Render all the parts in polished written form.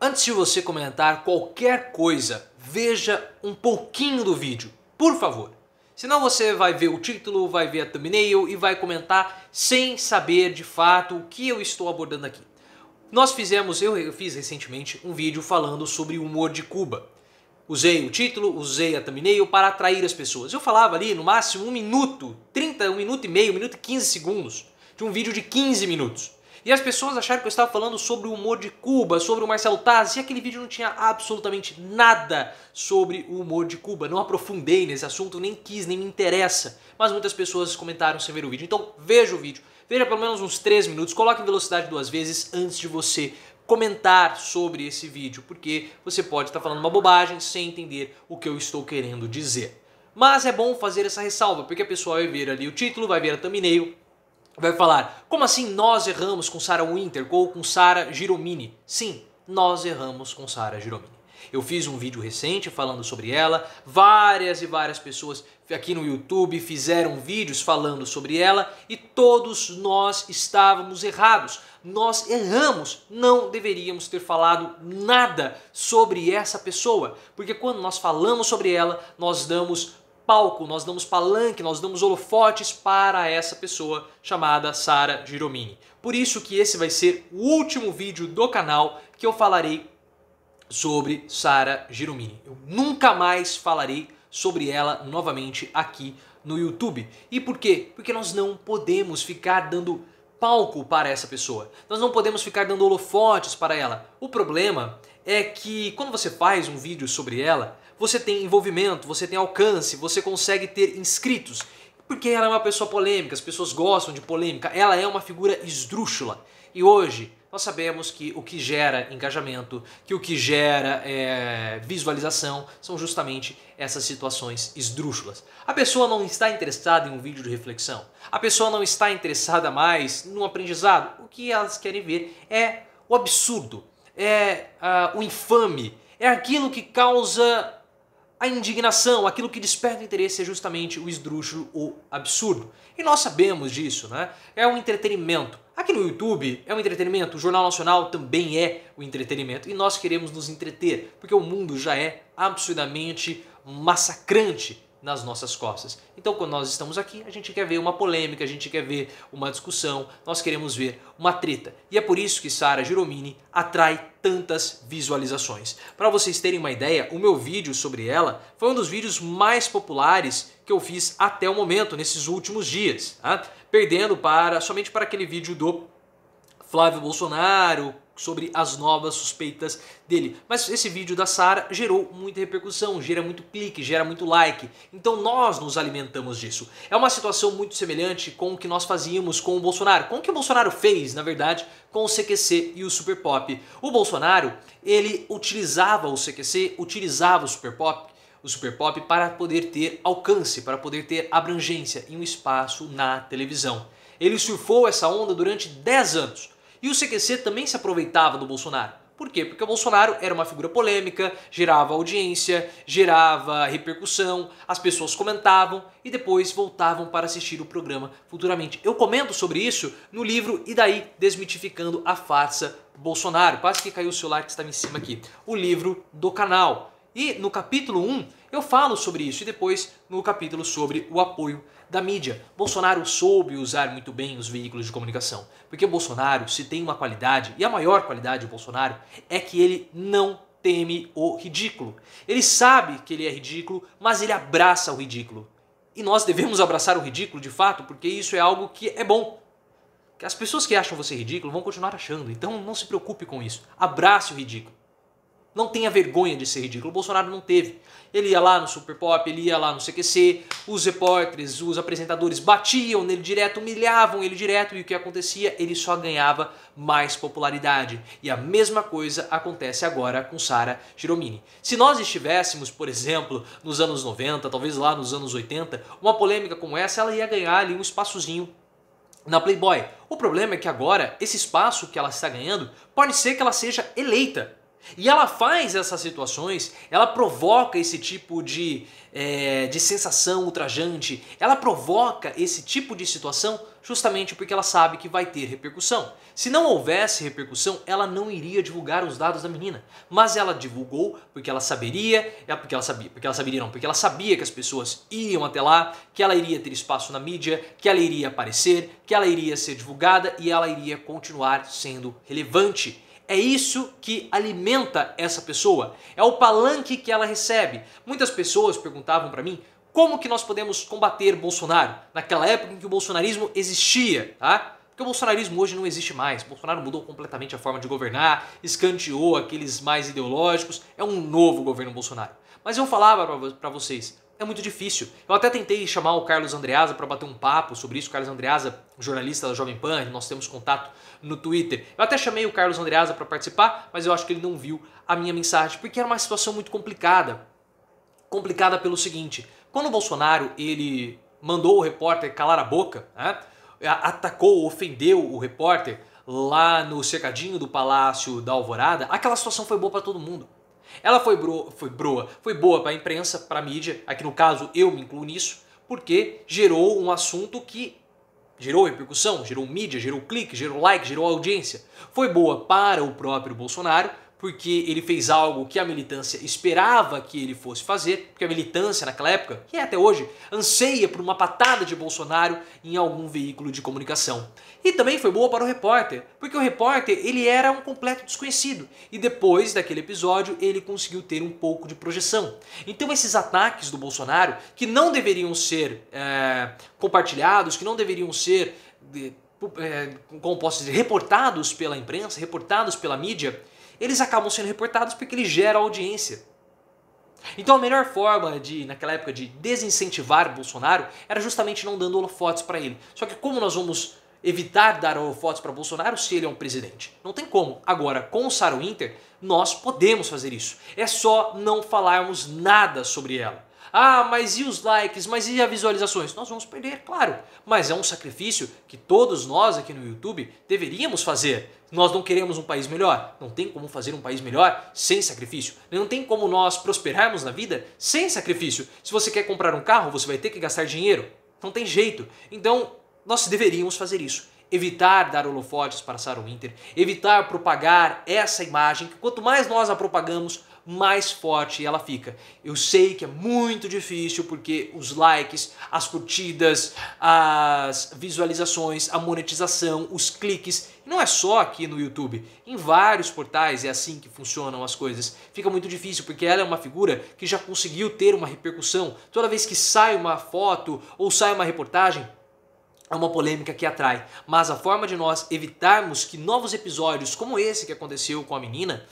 Antes de você comentar qualquer coisa, veja um pouquinho do vídeo, por favor. Senão você vai ver o título, vai ver a thumbnail e vai comentar sem saber de fato o que eu estou abordando aqui. Eu fiz recentemente um vídeo falando sobre o humor de Cuba. Usei o título, usei a thumbnail para atrair as pessoas. Eu falava ali no máximo 1 minuto, 30, 1 minuto e meio, 1 minuto e 15 segundos de um vídeo de 15 minutos. E as pessoas acharam que eu estava falando sobre o humor de Cuba, sobre o Marcelo Taz, e aquele vídeo não tinha absolutamente nada sobre o humor de Cuba. Não aprofundei nesse assunto, nem quis, nem me interessa. Mas muitas pessoas comentaram sem ver o vídeo. Então veja o vídeo, veja pelo menos uns 3 minutos, coloque em velocidade 2 vezes antes de você comentar sobre esse vídeo, porque você pode estar falando uma bobagem sem entender o que eu estou querendo dizer. Mas é bom fazer essa ressalva, porque a pessoa vai ver ali o título, vai ver a thumbnail, vai falar, como assim nós erramos com Sarah Winter ou com Sara Giromini? Sim, nós erramos com Sara Giromini. Eu fiz um vídeo recente falando sobre ela, várias e várias pessoas aqui no YouTube fizeram vídeos falando sobre ela e todos nós estávamos errados. Nós erramos, não deveríamos ter falado nada sobre essa pessoa, porque quando nós falamos sobre ela, nós damos palco, nós damos palanque, nós damos holofotes para essa pessoa chamada Sara Giromini. Por isso que esse vai ser o último vídeo do canal que eu falarei sobre Sara Giromini. Eu nunca mais falarei sobre ela novamente aqui no YouTube. E por quê? Porque nós não podemos ficar dando palco para essa pessoa. Nós não podemos ficar dando holofotes para ela. O problema é que quando você faz um vídeo sobre ela, você tem envolvimento, você tem alcance, você consegue ter inscritos. Porque ela é uma pessoa polêmica, as pessoas gostam de polêmica, ela é uma figura esdrúxula. E hoje nós sabemos que o que gera engajamento, que o que gera visualização são justamente essas situações esdrúxulas. A pessoa não está interessada em um vídeo de reflexão, a pessoa não está interessada mais no aprendizado. O que elas querem ver é o absurdo, é o infame, é aquilo que causa a indignação, aquilo que desperta o interesse é justamente o esdrúxulo, o absurdo. E nós sabemos disso, né? É um entretenimento. Aqui no YouTube é um entretenimento, o Jornal Nacional também é o entretenimento. E nós queremos nos entreter, porque o mundo já é absurdamente massacrante nas nossas costas. Então quando nós estamos aqui, a gente quer ver uma polêmica, a gente quer ver uma discussão, nós queremos ver uma treta. E é por isso que Sara Giromini atrai tantas visualizações. Para vocês terem uma ideia, o meu vídeo sobre ela foi um dos vídeos mais populares que eu fiz até o momento, nesses últimos dias, tá? Perdendo somente para aquele vídeo do Flávio Bolsonaro, sobre as novas suspeitas dele. Mas esse vídeo da Sara gerou muita repercussão, gera muito clique, gera muito like. Então nós nos alimentamos disso. É uma situação muito semelhante com o que nós fazíamos com o Bolsonaro. Com o que o Bolsonaro fez, na verdade, com o CQC e o Super Pop. O Bolsonaro, ele utilizava o CQC, utilizava o Super Pop para poder ter alcance, para poder ter abrangência em um espaço na televisão. Ele surfou essa onda durante 10 anos. E o CQC também se aproveitava do Bolsonaro. Por quê? Porque o Bolsonaro era uma figura polêmica, gerava audiência, gerava repercussão, as pessoas comentavam e depois voltavam para assistir o programa futuramente. Eu comento sobre isso no livro E Daí? Desmitificando a farsa Bolsonaro. Quase que caiu o celular que estava em cima aqui. O livro do canal. E no capítulo 1 eu falo sobre isso e depois no capítulo sobre o apoio da mídia. Bolsonaro soube usar muito bem os veículos de comunicação, porque Bolsonaro, se tem uma qualidade, e a maior qualidade de Bolsonaro, é que ele não teme o ridículo. Ele sabe que ele é ridículo, mas ele abraça o ridículo. E nós devemos abraçar o ridículo de fato, porque isso é algo que é bom. As pessoas que acham você ridículo vão continuar achando, então não se preocupe com isso. Abrace o ridículo. Não tenha vergonha de ser ridículo. O Bolsonaro não teve. Ele ia lá no Super Pop, ele ia lá no CQC, os repórteres, os apresentadores batiam nele direto, humilhavam ele direto e o que acontecia? Ele só ganhava mais popularidade. E a mesma coisa acontece agora com Sara Giromini. Se nós estivéssemos, por exemplo, nos anos 90, talvez lá nos anos 80, uma polêmica como essa, ela ia ganhar ali um espaçozinho na Playboy. O problema é que agora, esse espaço que ela está ganhando, pode ser que ela seja eleita E ela faz essas situações, ela provoca esse tipo de sensação ultrajante, ela provoca esse tipo de situação justamente porque ela sabe que vai ter repercussão. Se não houvesse repercussão, ela não iria divulgar os dados da menina. Mas ela divulgou porque ela saberia, porque ela sabia que as pessoas iriam até lá, que ela iria ter espaço na mídia, que ela iria aparecer, que ela iria ser divulgada e ela iria continuar sendo relevante. É isso que alimenta essa pessoa, é o palanque que ela recebe. Muitas pessoas perguntavam para mim como que nós podemos combater Bolsonaro naquela época em que o bolsonarismo existia, tá? Porque o bolsonarismo hoje não existe mais, Bolsonaro mudou completamente a forma de governar, escanteou aqueles mais ideológicos, é um novo governo Bolsonaro. Mas eu falava para vocês, é muito difícil. Eu até tentei chamar o Carlos Andreasa para bater um papo sobre isso. O Carlos Andreasa, jornalista da Jovem Pan, nós temos contato no Twitter. Eu até chamei o Carlos Andreasa para participar, mas eu acho que ele não viu a minha mensagem, porque era uma situação muito complicada. Complicada pelo seguinte, quando o Bolsonaro ele mandou o repórter calar a boca, né, atacou, ofendeu o repórter lá no cercadinho do Palácio da Alvorada, aquela situação foi boa para todo mundo. Ela foi boa para a imprensa, para a mídia, aqui no caso eu me incluo nisso, porque gerou um assunto que gerou repercussão, gerou mídia, gerou clique, gerou like, gerou audiência. Foi boa para o próprio Bolsonaro, porque ele fez algo que a militância esperava que ele fosse fazer, porque a militância naquela época, e até hoje, anseia por uma patada de Bolsonaro em algum veículo de comunicação. E também foi boa para o repórter, porque o repórter ele era um completo desconhecido, e depois daquele episódio ele conseguiu ter um pouco de projeção. Então esses ataques do Bolsonaro, que não deveriam ser compartilhados, que não deveriam ser, como posso dizer, reportados pela imprensa, reportados pela mídia, eles acabam sendo reportados porque eles geram audiência. Então a melhor forma naquela época de desincentivar Bolsonaro era justamente não dando holofotes para ele. Só que como nós vamos evitar dar holofotes para Bolsonaro se ele é um presidente? Não tem como. Agora, com o Sarah Winter, nós podemos fazer isso. É só não falarmos nada sobre ela. Ah, mas e os likes? Mas e as visualizações? Nós vamos perder, claro. Mas é um sacrifício que todos nós aqui no YouTube deveríamos fazer. Nós não queremos um país melhor. Não tem como fazer um país melhor sem sacrifício. Não tem como nós prosperarmos na vida sem sacrifício. Se você quer comprar um carro, você vai ter que gastar dinheiro. Não tem jeito. Então, nós deveríamos fazer isso. Evitar dar holofotes para Sarah Winter. Evitar propagar essa imagem, que quanto mais nós a propagamos, mais forte ela fica. Eu sei que é muito difícil porque os likes, as curtidas, as visualizações, a monetização, os cliques, não é só aqui no YouTube, em vários portais é assim que funcionam as coisas. Fica muito difícil porque ela é uma figura que já conseguiu ter uma repercussão. Toda vez que sai uma foto ou sai uma reportagem, é uma polêmica que atrai. Mas a forma de nós evitarmos que novos episódios como esse que aconteceu com a menina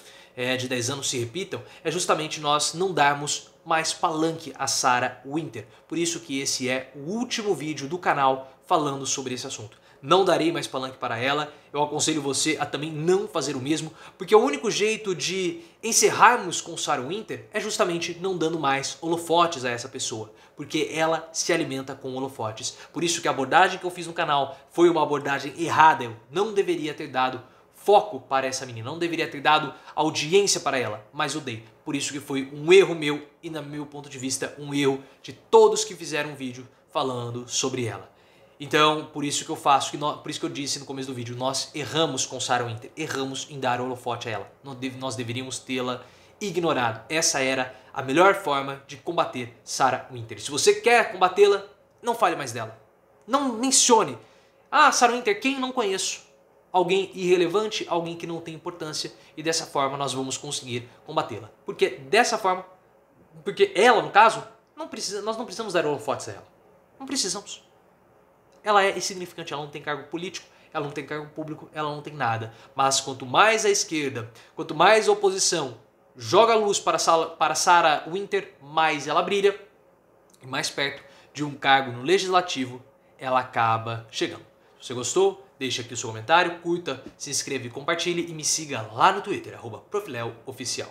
de 10 anos se repitam, é justamente nós não darmos mais palanque a Sarah Winter. Por isso que esse é o último vídeo do canal falando sobre esse assunto. Não darei mais palanque para ela, eu aconselho você a também não fazer o mesmo, porque o único jeito de encerrarmos com Sarah Winter é justamente não dando mais holofotes a essa pessoa, porque ela se alimenta com holofotes. Por isso que a abordagem que eu fiz no canal foi uma abordagem errada, eu não deveria ter dado foco para essa menina, não deveria ter dado audiência para ela, mas eu dei. Por isso que foi um erro meu e, no meu ponto de vista, um erro de todos que fizeram um vídeo falando sobre ela. Então, por isso que eu faço, por isso que eu disse no começo do vídeo, nós erramos com Sarah Winter, erramos em dar holofote a ela. Nós deveríamos tê-la ignorado. Essa era a melhor forma de combater Sarah Winter. Se você quer combatê-la, não fale mais dela. Não mencione. Ah, Sarah Winter, quem não conheço? Alguém irrelevante, alguém que não tem importância, e dessa forma nós vamos conseguir combatê-la. Porque ela, no caso, nós não precisamos dar holofotes a ela. Não precisamos. Ela é insignificante, ela não tem cargo político, ela não tem cargo público, ela não tem nada. Mas quanto mais a esquerda, quanto mais a oposição joga a luz para Sarah Winter, mais ela brilha, e mais perto de um cargo no legislativo ela acaba chegando. Se você gostou, deixe aqui o seu comentário, curta, se inscreva e compartilhe e me siga lá no Twitter, @ProfLeoOficial.